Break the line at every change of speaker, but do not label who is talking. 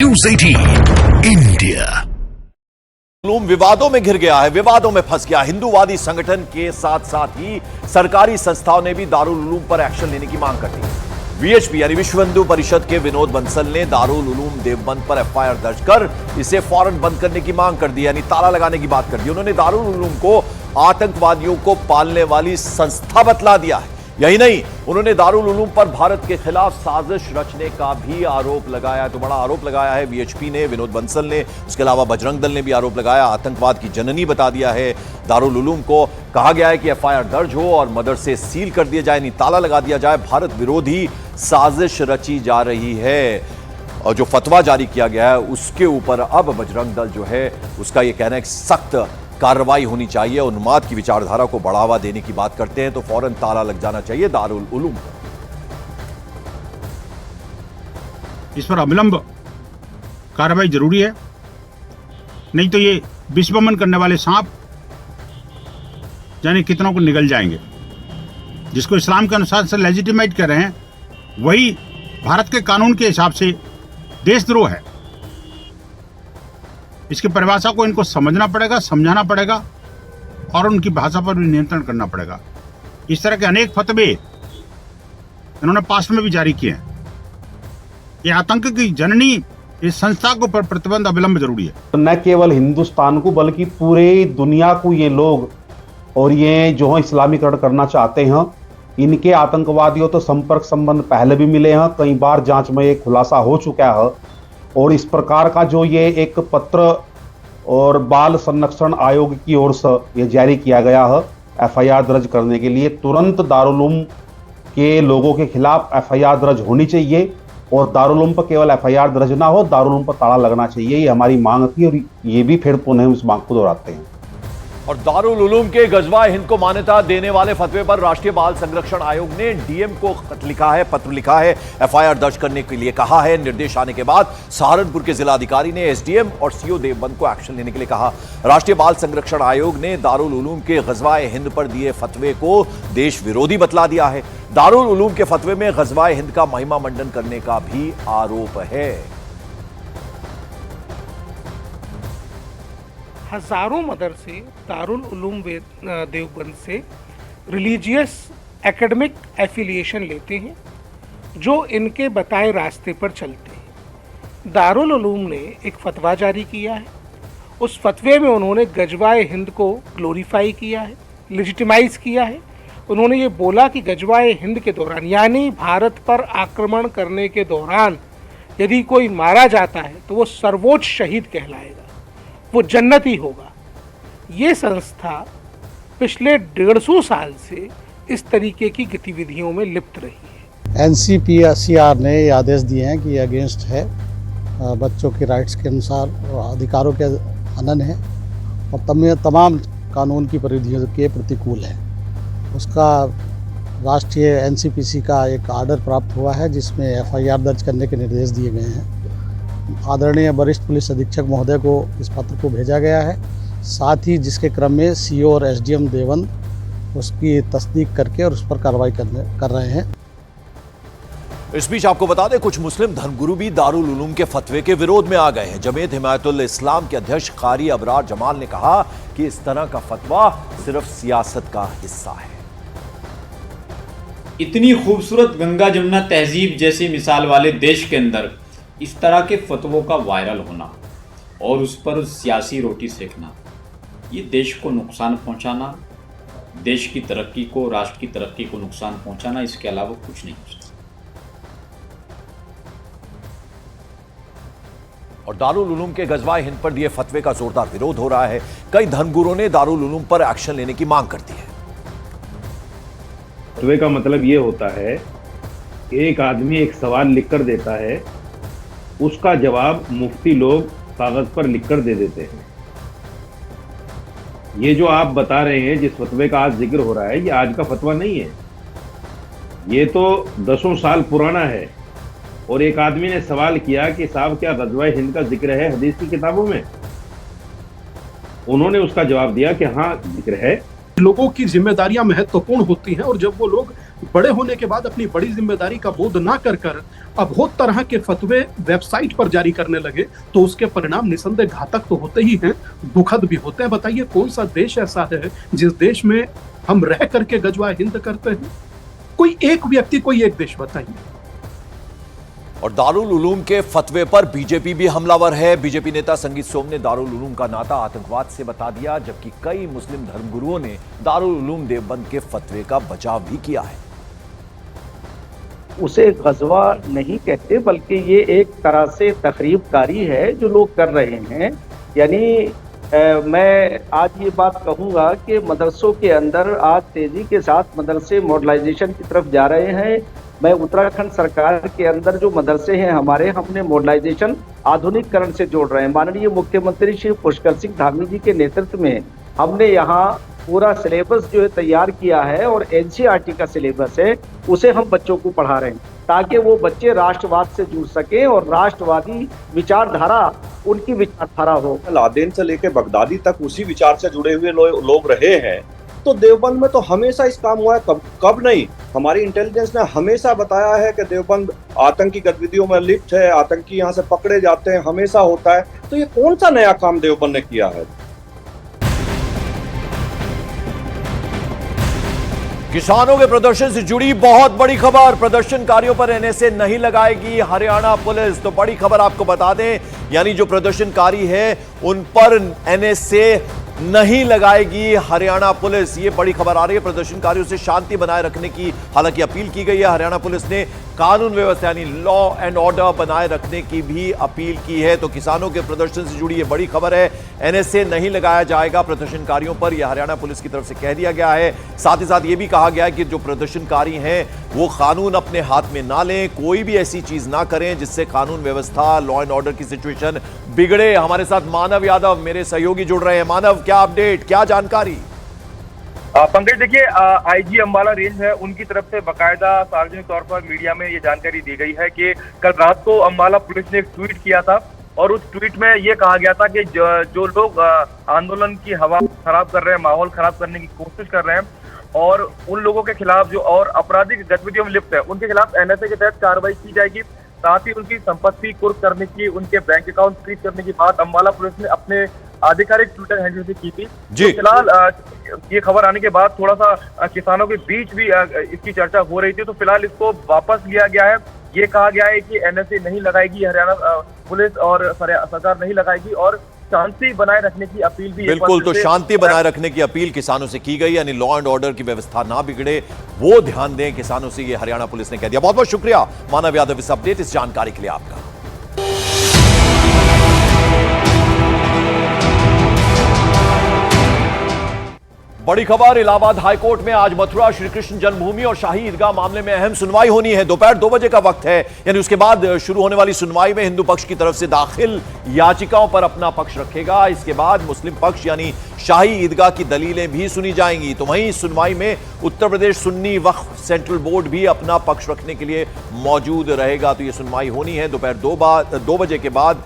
News 18 India.
विवादों में घिर गया है, विवादों में फंस गया। हिंदूवादी संगठन के साथ साथ ही सरकारी संस्थाओं ने भी दारुल उलूम पर एक्शन लेने की मांग कर दी। वीएचपी यानी विश्व हिंदू परिषद के विनोद बंसल ने दारुल उलूम देवबंद पर एफआईआर दर्ज कर इसे फौरन बंद करने की मांग कर दी, यानी ताला लगाने की बात कर दी। उन्होंने दारुल उलूम को आतंकवादियों को पालने वाली संस्था बतला दिया है। यही नहीं, उन्होंने दारुल उलूम पर भारत के खिलाफ साजिश रचने का भी आरोप लगाया है। तो बड़ा आरोप लगाया है वीएचपी ने, विनोद बंसल ने, उसके अलावा बजरंग दल ने भी आरोप लगाया। आतंकवाद की जननी बता दिया है दारुल उलूम को। कहा गया है कि एफआईआर दर्ज हो और मदरसे सील कर दिए जाए, ताला लगा दिया जाए। भारत विरोधी साजिश रची जा रही है और जो फतवा जारी किया गया है उसके ऊपर अब बजरंग दल जो है उसका यह कहना है कि सख्त कार्रवाई होनी चाहिए। उन्माद की विचारधारा को बढ़ावा देने की बात करते हैं तो फौरन ताला लग जाना चाहिए दारुल उलूम पर।
इस पर अविलंब कार्रवाई जरूरी है, नहीं तो ये विश्वमन करने वाले सांप जाने कितनों को निगल जाएंगे। जिसको इस्लाम के अनुसार से लेजिटिमेट कर रहे हैं वही भारत के कानून के हिसाब से देशद्रोह है। इसकी परिभाषा को इनको समझना पड़ेगा, समझाना पड़ेगा और उनकी भाषा पर भी नियंत्रण करना पड़ेगा। इस तरह के अनेक फतवे इन्होंने पास्ट में भी जारी किए हैं। ये आतंक की जननी इस संस्था को पर प्रतिबंध अविलंब जरूरी है।
न केवल हिंदुस्तान को बल्कि पूरे दुनिया को ये लोग और ये जो है इस्लामीकरण करना चाहते हैं। इनके आतंकवादियों तो संपर्क संबंध पहले भी मिले हैं, कई बार जांच में ये खुलासा हो चुका है। और इस प्रकार का जो ये एक पत्र और बाल संरक्षण आयोग की ओर से ये जारी किया गया है एफआईआर दर्ज करने के लिए, तुरंत दारुल उलूम के लोगों के खिलाफ एफआईआर दर्ज होनी चाहिए। और दारुल उलूम पर केवल एफआईआर दर्ज ना हो, दारुल उलूम पर ताला लगना चाहिए। ये हमारी मांग थी और ये भी फिर पुनः इस मांग को दोहराते हैं।
और दारुल उलूम के गजवाए हिंद को मान्यता देने वाले फतवे पर राष्ट्रीय बाल संरक्षण आयोग ने डीएम को खत लिखा है, पत्र लिखा है, एफआईआर दर्ज करने के लिए कहा है। निर्देश आने के बाद सहारनपुर के जिलाधिकारी ने एसडीएम और सीओ देवबंद को एक्शन लेने के लिए कहा। राष्ट्रीय बाल संरक्षण आयोग ने दारुल उलूम के गजवाए हिंद पर दिए फतवे को देश विरोधी बतला दिया है। दारुल उलूम के फतवे में गजवाए हिंद का महिमा मंडन करने का भी आरोप है।
हजारों मदरसे दारुल उलूम देवबंद से रिलीजियस एकेडमिक एफिलिएशन लेते हैं जो इनके बताए रास्ते पर चलते हैं। दारुल उलूम ने एक फतवा जारी किया है। उस फतवे में उन्होंने गजवाए हिंद को ग्लोरीफाई किया है, लेजिटिमाइज किया है। उन्होंने ये बोला कि गजवाए हिंद के दौरान यानी भारत पर आक्रमण करने के दौरान यदि कोई मारा जाता है तो वो सर्वोच्च शहीद कहलाएगा, वो जन्नती होगा। ये संस्था पिछले 150 साल से इस तरीके की गतिविधियों में लिप्त रही है।
एनसीपीसीआर ने ये आदेश दिए हैं कि अगेंस्ट है, बच्चों के राइट्स के अनुसार अधिकारों के हनन है और तमाम कानून की परिधियों के प्रतिकूल है। उसका राष्ट्रीय एनसीपीसी का एक आर्डर प्राप्त हुआ है जिसमें एफआईआर दर्ज करने के निर्देश दिए गए हैं। आदरणीय वरिष्ठ पुलिस अधीक्षक महोदय को इस पत्र को भेजा गया है। साथ ही जिसके क्रम में सीओ और एसडीएम देवबंद उसकी तस्दीक करके और उस पर कार्रवाई कर रहे हैं।
इस बीच आपको बता दें कुछ मुस्लिम धर्मगुरु भी दारुल उलूम के फतवे के विरोध में आ गए हैं। जमीयत हिमायतुल इस्लाम के अध्यक्ष कारी अबरार जमाल ने कहा कि इस तरह का फतवा सिर्फ सियासत का हिस्सा है।
इतनी खूबसूरत गंगा जमुना तहजीब जैसी मिसाल वाले देश के अंदर इस तरह के फतवों का वायरल होना और उस पर सियासी रोटी सेकना, ये देश को नुकसान पहुंचाना, देश की तरक्की को, राष्ट्र की तरक्की को नुकसान पहुंचाना, इसके अलावा कुछ नहीं हो सकता।
और दारुल उलूम के गजवाए हिंद पर दिए फतवे का जोरदार विरोध हो रहा है। कई धर्मगुरुओं ने दारुल उलूम पर एक्शन लेने की मांग कर दी है।
फतवे का मतलब ये होता है कि एक आदमी एक सवाल लिखकर देता है, उसका जवाब मुफ्ती लोग कागज पर लिखकर दे देते हैं। ये जो आप बता रहे हैं, जिस फतवे का आज जिक्र हो रहा है, ये आज का फतवा नहीं है, ये तो 10 साल पुराना है। और एक आदमी ने सवाल किया कि साहब क्या गज़वाए हिंद का जिक्र है हदीस की किताबों में? उन्होंने उसका जवाब दिया कि हाँ जिक्र है।
लोगों की जिम्मेदारियां महत्वपूर्ण होती हैं और जब वो लोग बड़े होने के बाद अपनी बड़ी जिम्मेदारी का बोध ना कर अब बहुत तरह के फतवे वेबसाइट पर जारी करने लगे, तो उसके परिणाम निसंदेह घातक तो होते ही हैं, दुखद भी होते हैं। बताइए कौन सा देश ऐसा है जिस देश में हम रह करके गजवा हिंद करते हैं? कोई एक व्यक्ति, कोई एक देश बताइए।
और दारुल उलूम के फतवे पर बीजेपी भी हमलावर है। बीजेपी नेता संगीत सोम ने दारुल उलूम का नाता आतंकवाद से बता दिया, जबकि कई मुस्लिम धर्मगुरुओं ने दारुल उलूम देवबंद के फतवे का बचाव भी किया है।
उसे गजवा नहीं कहते, बल्कि ये एक तरह से तखरीबकारी है जो लोग कर रहे हैं। यानी मैं आज ये बात कहूँगा कि मदरसों के अंदर आज तेजी के साथ मदरसे मॉडर्नाइजेशन की तरफ जा रहे हैं। मैं उत्तराखंड सरकार के अंदर जो मदरसे हैं हमारे, हमने मॉडर्नाइजेशन आधुनिकरण से जोड़ रहे हैं। माननीय मुख्यमंत्री श्री पुष्कर सिंह धामी जी के नेतृत्व में हमने यहाँ पूरा सिलेबस जो है तैयार किया है, और एनसीईआरटी का सिलेबस है उसे हम बच्चों को पढ़ा रहे हैं, ताकि वो बच्चे राष्ट्रवाद से जुड़ सके और राष्ट्रवादी विचारधारा उनकी विचारधारा हो।
लादेन से लेकर बगदादी तक उसी विचार से जुड़े हुए लोग रहे हैं। तो देवबंद में तो हमेशा इस काम हुआ है, कब नहीं। हमारी इंटेलिजेंस ने हमेशा बताया है कि देवबंद आतंकी गतिविधियों में लिप्त है, आतंकी यहाँ से पकड़े जाते हैं, हमेशा होता है। तो ये कौन सा नया काम देवबंद ने किया है?
किसानों के प्रदर्शन से जुड़ी बहुत बड़ी खबर। प्रदर्शनकारियों पर एनएसए नहीं लगाएगी हरियाणा पुलिस। तो बड़ी खबर आपको बता दें, यानी जो प्रदर्शनकारी है उन पर एनएसए नहीं लगाएगी हरियाणा पुलिस। ये बड़ी खबर आ रही है। प्रदर्शनकारियों से शांति बनाए रखने की हालांकि अपील की गई है। हरियाणा पुलिस ने कानून व्यवस्था यानी लॉ एंड ऑर्डर बनाए रखने की भी अपील की है। तो किसानों के प्रदर्शन से जुड़ी ये बड़ी खबर है। एनएसए नहीं लगाया जाएगा प्रदर्शनकारियों पर, यह हरियाणा पुलिस की तरफ से कह दिया गया है। साथ ही साथ ये भी कहा गया है कि जो प्रदर्शनकारी हैं वो कानून अपने हाथ में ना लें, कोई भी ऐसी चीज ना करें जिससे कानून व्यवस्था, लॉ एंड ऑर्डर की सिचुएशन बिगड़े। हमारे साथ मानव यादव मेरे सहयोगी जुड़ रहे हैं। मानव, क्या अपडेट, क्या जानकारी?
पंकज, देखिए आईजी अंबाला रेंज है, उनकी तरफ से बाकायदा सार्वजनिक तौर पर मीडिया में ये जानकारी दी गई है कि कल रात को अंबाला पुलिस ने एक ट्वीट किया था, और उस ट्वीट में ये कहा गया था कि जो लोग आंदोलन की हवा खराब कर रहे हैं, माहौल खराब करने की कोशिश कर रहे हैं, और उन लोगों के खिलाफ जो और आपराधिक गतिविधियों में लिप्त है, उनके खिलाफ एनएसए के तहत कार्रवाई की जाएगी। साथ ही उनकी संपत्ति कुर्क करने की, उनके बैंक अकाउंट फ्रीज करने की बात अंबाला पुलिस ने अपने आधिकारिक ट्विटर हैंडल से की थी। तो फिलहाल ये खबर आने के बाद थोड़ा सा किसानों के बीच भी इसकी चर्चा हो रही थी, तो फिलहाल इसको वापस लिया गया है। ये कहा गया है कि एनएसए नहीं लगाएगी हरियाणा पुलिस और सरकार नहीं लगाएगी, और शांति बनाए रखने की अपील भी।
बिल्कुल, तो शांति बनाए रखने की अपील किसानों से की गई, यानी लॉ एंड ऑर्डर की व्यवस्था ना बिगड़े वो ध्यान दें किसानों से, ये हरियाणा पुलिस ने कह दिया। बहुत बहुत शुक्रिया मानव यादव इस अपडेट, इस जानकारी के लिए आपका। बड़ी खबर, इलाहाबाद हाईकोर्ट में आज मथुरा श्री कृष्ण जन्मभूमि और शाही ईदगाह मामले में अहम सुनवाई होनी है। दोपहर 2 बजे का वक्त है, यानी उसके बाद शुरू होने वाली सुनवाई में हिंदू पक्ष की तरफ से दाखिल याचिकाओं पर अपना पक्ष रखेगा। इसके बाद मुस्लिम पक्ष यानी शाही ईदगाह की दलीलें भी सुनी जाएंगी। तो वहीं सुनवाई में उत्तर प्रदेश सुन्नी वक्फ सेंट्रल बोर्ड भी अपना पक्ष रखने के लिए मौजूद रहेगा। तो ये सुनवाई होनी है दोपहर 2 बजे के बाद।